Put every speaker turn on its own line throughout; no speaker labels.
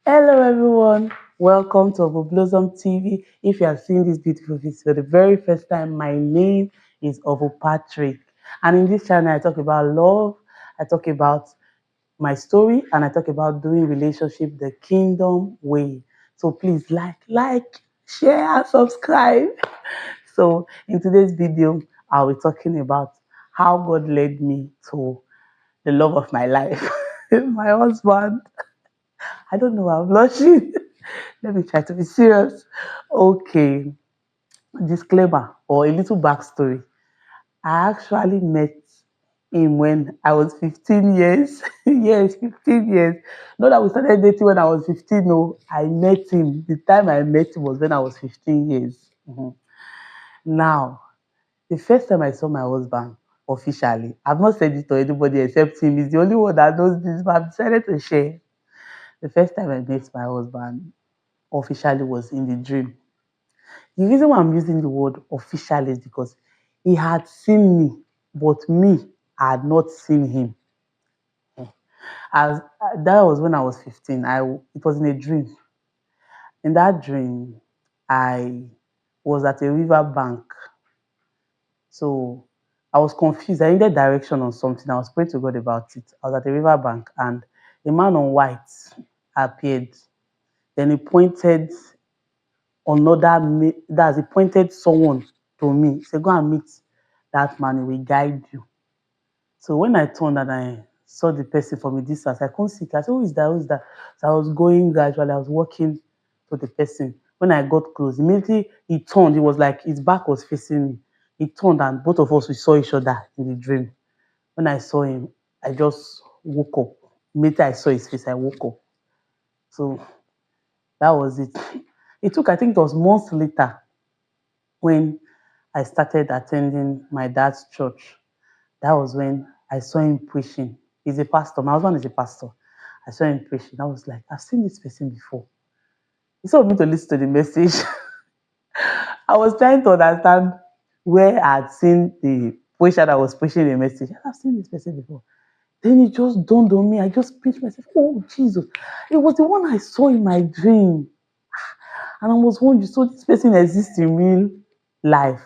Hello everyone, welcome to Ovo Blossom TV. If you are seeing this beautiful video for the very first time, my name is Ovo Patrick. And in this channel, I talk about love, I talk about my story, and I talk about doing relationship the kingdom way. So please like, share, and subscribe. So in today's video, I'll be talking about how God led me to the love of my life, my husband. I don't know, I'm blushing. Let me try to be serious. Okay, disclaimer or a little backstory. I actually met him when I was 15 years. Yes, 15 years. Not that we started dating when I was 15. No, I met him. The time I met him was when I was 15 years. Mhm. Now, the first time I saw my husband officially, I've not said it to anybody except him. He's the only one that knows this, but I've decided to share. The first time I met my husband officially was in the dream. The reason why I'm using the word official is because he had seen me, but me, I had not seen him. As that was when I was 15. It was in a dream. In that dream, I was at a river bank. So I was confused. I needed direction on something. I was praying to God about it. I was at a river bank and a man on white appeared. Then he pointed he pointed someone to me. He said, go and meet that man, he will guide you. So when I turned and I saw the person from a distance, I couldn't see it. I said, who is that? Who is that? So I was going gradually, I was walking to the person. When I got close, immediately he turned. It was like his back was facing me. He turned and both of us we saw each other in the dream. When I saw him, I just woke up. Immediately I saw his face, I woke up. So that was it. It took, I think it was months later when I started attending my dad's church. That was when I saw him preaching. He's a pastor. My husband is a pastor. I saw him preaching. I was like, I've seen this person before. Instead of me to listen to the message, I was trying to understand where I had seen the preacher that was preaching the message. I've seen this person before. Then it just dawned on me. I just pinched myself. Oh, Jesus. It was the one I saw in my dream. And I was wondering, so this person exists in real life.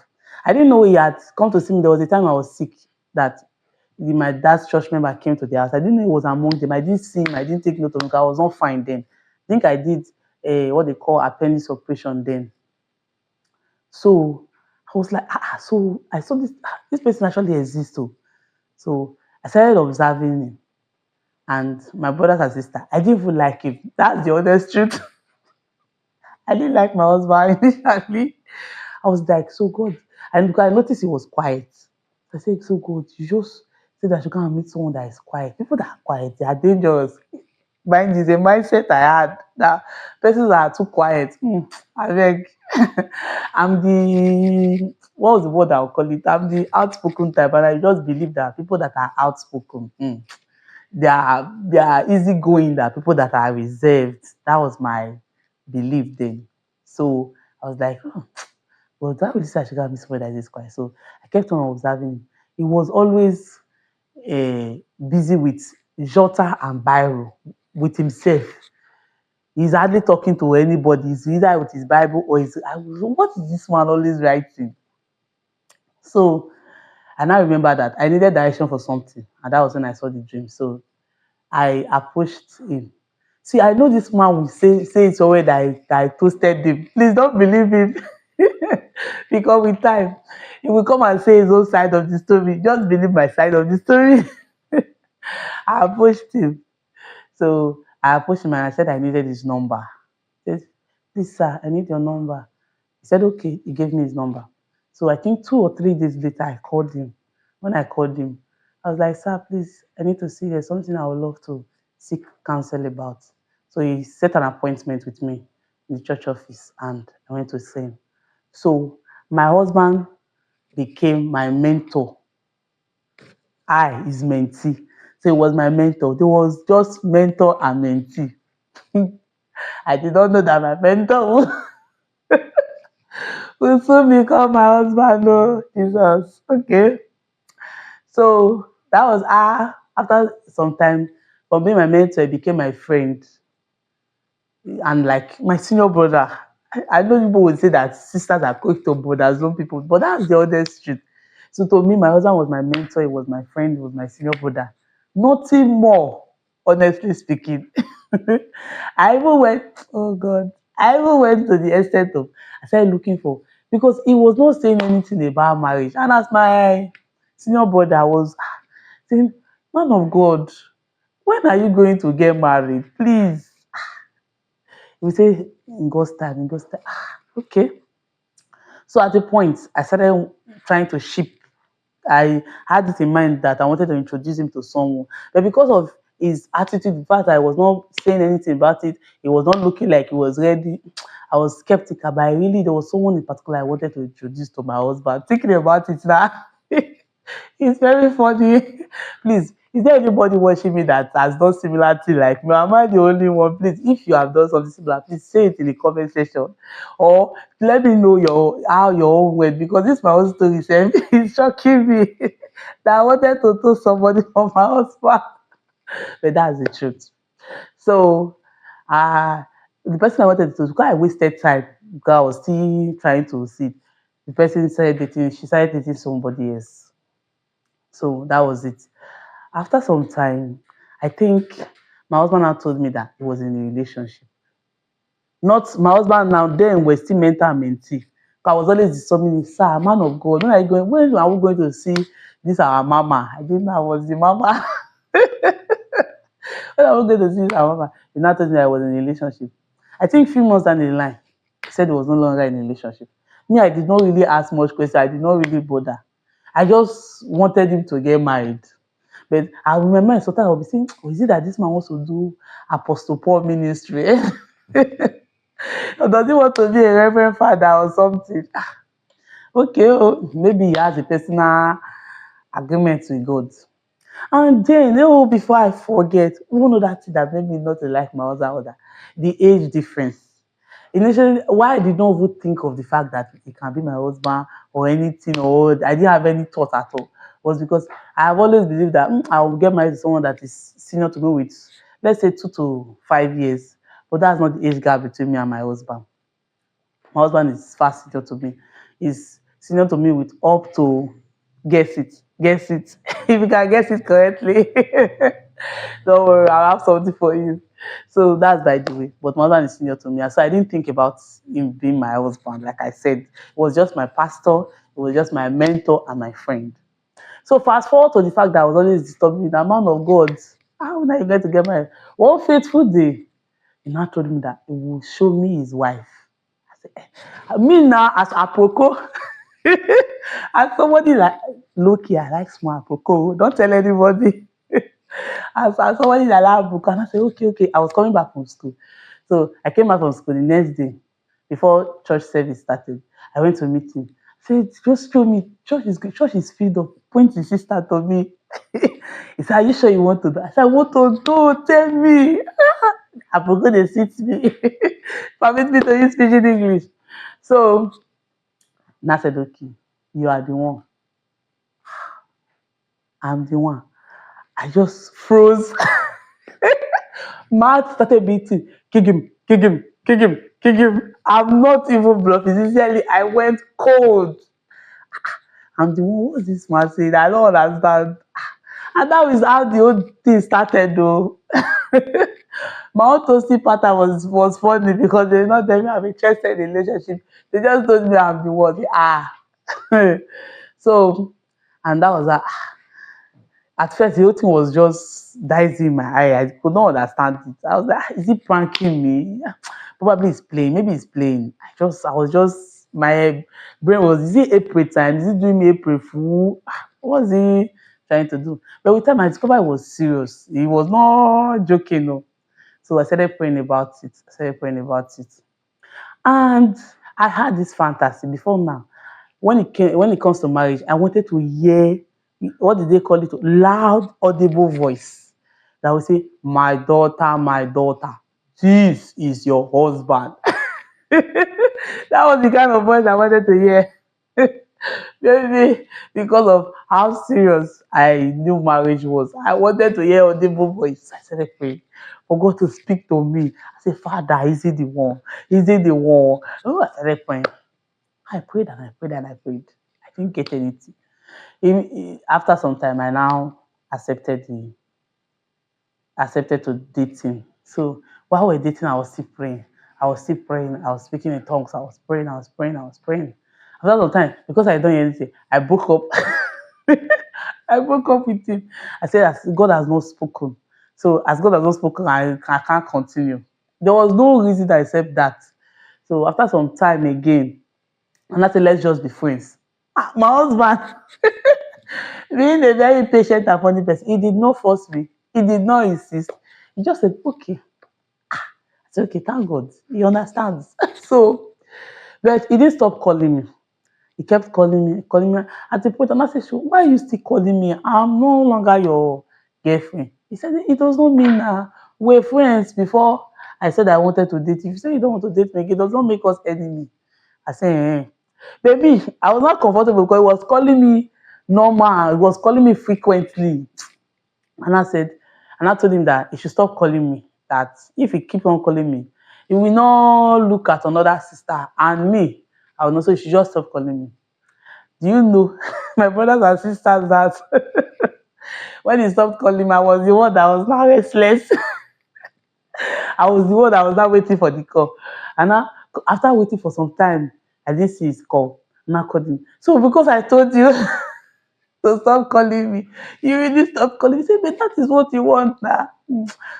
I didn't know he had come to see me. There was a time I was sick that my dad's church member came to the house. I didn't know he was among them. I didn't see him. I didn't take note of him because I was not fine then. I think I did what they call appendix operation then. So I was like, so I saw this person actually exists too. So I started observing him and my brothers and sister. I didn't even like him. That's the honest truth. I didn't like my husband initially. I was like, so God. And because I noticed he was quiet. I said, so God, you just said I should go and meet someone that is quiet. People that are quiet, they are dangerous. Mind is a mindset I had that persons that are too quiet. I beg. I'm the what was the word I'll call it? I'm the outspoken type, and I just believe that people that are outspoken, they are easygoing, that people that are reserved. That was my belief then. So I was like, well, that really say I should have Miss Fred this quiet. So I kept on observing him. He was always busy with Jota and Biro with himself. He's hardly talking to anybody. He's either with his Bible or what is this man always writing? So I now remember that I needed direction for something, and that was when I saw the dream. So I approached him. See, I know this man will say it somewhere that I toasted him. Please don't believe him. Because with time, he will come and say his own side of the story. Just believe my side of the story. I approached him. So I approached him and I said I needed his number. He said, please, sir, I need your number. He said, okay. He gave me his number. So I think 2 or 3 days later, I called him. When I called him, I was like, sir, please, I need to see there's something I would love to seek counsel about. So he set an appointment with me in the church office and I went to see him. So my husband became my mentor. I, his mentee. So he was my mentor. There was just mentor and mentee. I did not know that my mentor will soon become my husband. Oh, Jesus. Okay. So that was after some time, from being my mentor, he became my friend. And like my senior brother, I know people would say that sisters are quick to brothers, some people, but that's the honest truth. So to me, my husband was my mentor, he was my friend, he was my senior brother. Nothing more, honestly speaking. I even went, oh God, I even went to the extent of I started looking for because he was not saying anything about marriage. And as my senior brother was saying, man of God, when are you going to get married? Please. We say in God's time, in God's time. Okay. So at a point, I started trying to ship. I had it in mind that I wanted to introduce him to someone. But because of his attitude, the fact that I was not saying anything about it, he was not looking like he was ready. I was skeptical, but I really, there was someone in particular I wanted to introduce to my husband. Thinking about it now, it's very funny. Please, is there anybody watching me that has done similar thing like me? Am I the only one? Please, if you have done something similar, please say it in the comment section, or let me know your how your own went because this my own story. Sef. It's shocking me that I wanted to tell somebody from my husband, but that's the truth. So, uh the person I wanted to because I wasted time because I was still trying to see. The person started dating. She started dating somebody else. So that was it. After some time, I think my husband now told me that he was in a relationship. Not my husband now, then we're still mentor and mentee. I was always disturbing him, sir, man of God, when are you going? When are we going to see this our mama? I didn't know I was the mama. When are we going to see this our mama? He now told me I was in a relationship. I think few months down the line, he said he was no longer in a relationship. Me, I did not really ask much questions. I did not really bother. I just wanted him to get married. But I remember in sometimes I'll be saying, oh, is it that this man wants to do Apostle Paul ministry? Or does he want to be a reverend father or something? Okay, oh, maybe he has a personal agreement with God. And then, oh, before I forget, one other thing that made me not to like my husband was that the age difference. Initially, why I did not even think of the fact that he can be my husband or anything, or I didn't have any thought at all, was because I have always believed that I will get married to someone that is senior to me with, let's say, 2 to 5 years. But that's not the age gap between me and my husband. My husband is far senior to me. He's senior to me with up to guess it. Guess it. If you can guess it correctly. Don't worry, I'll have something for you. So that's by the way. But my husband is senior to me. So I didn't think about him being my husband. Like I said, it was just my pastor, it was just my mentor and my friend. So fast forward to the fact that I was always disturbing the man of God. How am I going to get married? One fateful day, he now told me that he will show me his wife. I said, me now as aproko, as somebody like low-key, I like small aproko. Don't tell anybody. As somebody that like aproko, and I said, okay, okay. I was coming back from school. So I came back from school the next day before church service started. I went to meet him. I said, just show me. Church is filled up. Point his sister to me. He said, are you sure you want to do? I said, I want to do. Tell me. Aproko dey sit me. Permit me to use pidgin English. So and I said, okay, you are the one. I'm the one. I just froze. Mouth started beating. Kick him, kick him, kick him, kick him. I'm not even bluffing. Sincerely, I went cold. I'm the one. What's this man saying? I don't understand. And that was how the whole thing started, though. My own toasting pattern was funny because they not tell me I'm interested in relationship. They just told me I'm the one. Ah. So, and that was that. At first, the whole thing was just dicey in my eye. I could not understand it. I was like, "Ah, is he pranking me? Probably he's playing. Maybe he's playing." I was just, my brain was, is it April time? Is he doing me April fool? What was he trying to do? But with time, I discovered he was serious. He was not joking, no. So I started praying about it. I started praying about it. And I had this fantasy before now. When it comes to marriage, I wanted to hear what did they call it? Loud, audible voice that would say, my daughter, this is your husband." That was the kind of voice I wanted to hear. Maybe because of how serious I knew marriage was. I wanted to hear audible voice. I started praying. for God to speak to me. I said, Father, is it the one? Is it the one? Oh, I started praying. I prayed and I prayed and I prayed. I didn't get anything. After some time, I now accepted the accepted to date him. So while we're dating, I was still praying. I was still praying. I was speaking in tongues. I was praying. I was praying. I was praying. After some time, because I don't hear anything, I broke up. I broke up with him. I said, as God has not spoken. So as God has not spoken, I can't continue. There was no reason except that. So after some time again, and I said, let's just be friends. Ah, my husband, being a very patient and funny person, he did not force me. He did not insist. He just said, okay. I said, okay, thank God. He understands. So, but he didn't stop calling me. He kept calling me, calling me. At the point, and I said, so why are you still calling me? I'm no longer your girlfriend. He said, it does not mean we're friends before I said I wanted to date you. If you say you don't want to date me again, it does not make us enemy. I said, baby, I was not comfortable because he was calling me normal. He was calling me frequently. And I said, and I told him that he should stop calling me. That if he keep on calling me, he will not look at another sister. And me, I will not say he should just stop calling me. Do you know, my brothers and sisters, that when he stopped calling me, I was the one that was now restless. I was the one that was not waiting for the call. And now, after waiting for some time, I didn't see his call. And I called him. So because I told you to stop calling me, you really stop calling me. Say, but that is what you want now.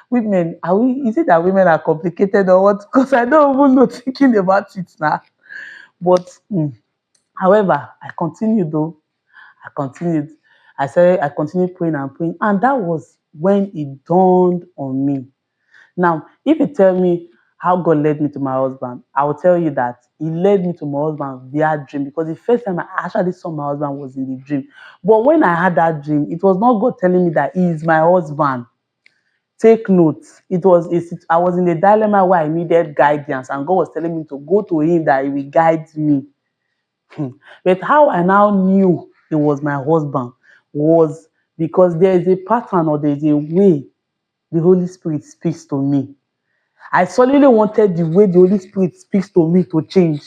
Women, are we? Is it that women are complicated or what? Because I don't even know thinking about it now. But however, I continued though. I continued. I continued praying and praying, and that was when it dawned on me. Now, if you tell me how God led me to my husband, I will tell you that He led me to my husband via dream, because the first time I actually saw my husband was in the dream. But when I had that dream, it was not God telling me that He is my husband. Take note. I was in a dilemma where I needed guidance, and God was telling me to go to Him that He will guide me. But how I now knew it was my husband was because there is a pattern, or there is a way the Holy Spirit speaks to me. I suddenly wanted the way the Holy Spirit speaks to me to change.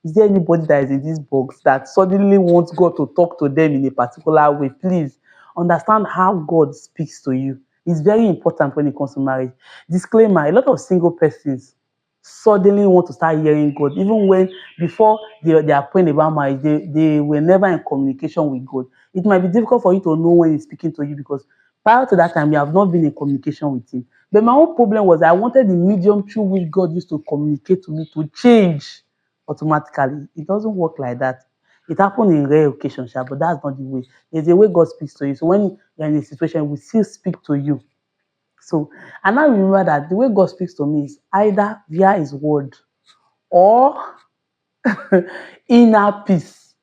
Is there anybody that is in this box that suddenly wants God to talk to them in a particular way? Please understand how God speaks to you. It's very important when it comes to marriage. Disclaimer: a lot of single persons suddenly want to start hearing God, even when before they are praying about marriage, they were never in communication with God. It might be difficult for you to know when He's speaking to you, because prior to that time, you have not been in communication with Him. But my own problem was I wanted the medium through which God used to communicate to me to change automatically. It doesn't work like that. It happened in rare occasions, but that's not the way. There's a way God speaks to you. So when you're in a situation, He will still speak to you. So, and I remember that the way God speaks to me is either via His word or inner peace.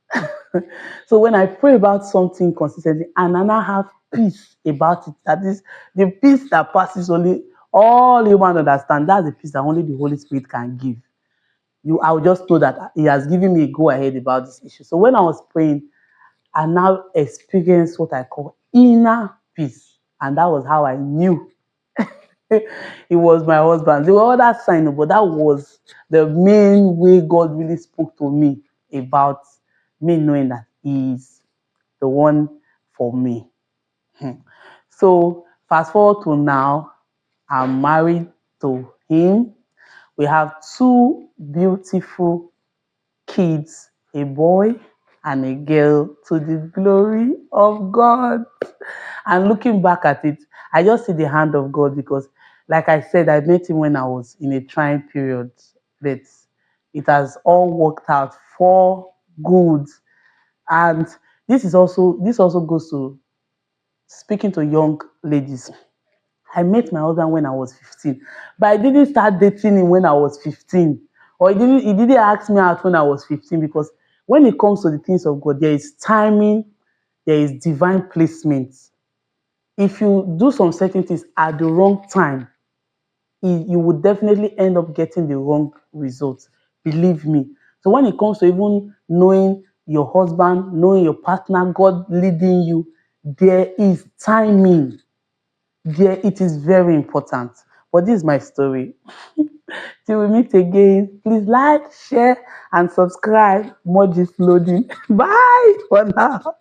So when I pray about something consistently and I now have peace about it, that is the peace that passes only all human understand. That's the peace that only the Holy Spirit can give. I'll just know that He has given me a go ahead about this issue. So when I was praying, I now experienced what I call inner peace, and that was how I knew it was my husband. There were other signs, but that was the main way God really spoke to me about me knowing that He is the one for me. So fast forward to now, I'm married to him. We have two beautiful kids, a boy and a girl, to the glory of God. And looking back at it, I just see the hand of God, because, like I said, I met him when I was in a trying period, but it has all worked out for good. And this also goes to speaking to young ladies. I met my husband when I was 15, but I didn't start dating him when I was 15, or he didn't ask me out when I was 15, because when it comes to the things of God, there is timing, there is divine placement. If you do some certain things at the wrong time, you would definitely end up getting the wrong results. Believe me. So when it comes to even knowing your husband, knowing your partner, God leading you, there is timing. There, it is very important. But this is my story. Till we meet again, please like, share, and subscribe. More gist loading. Bye for now.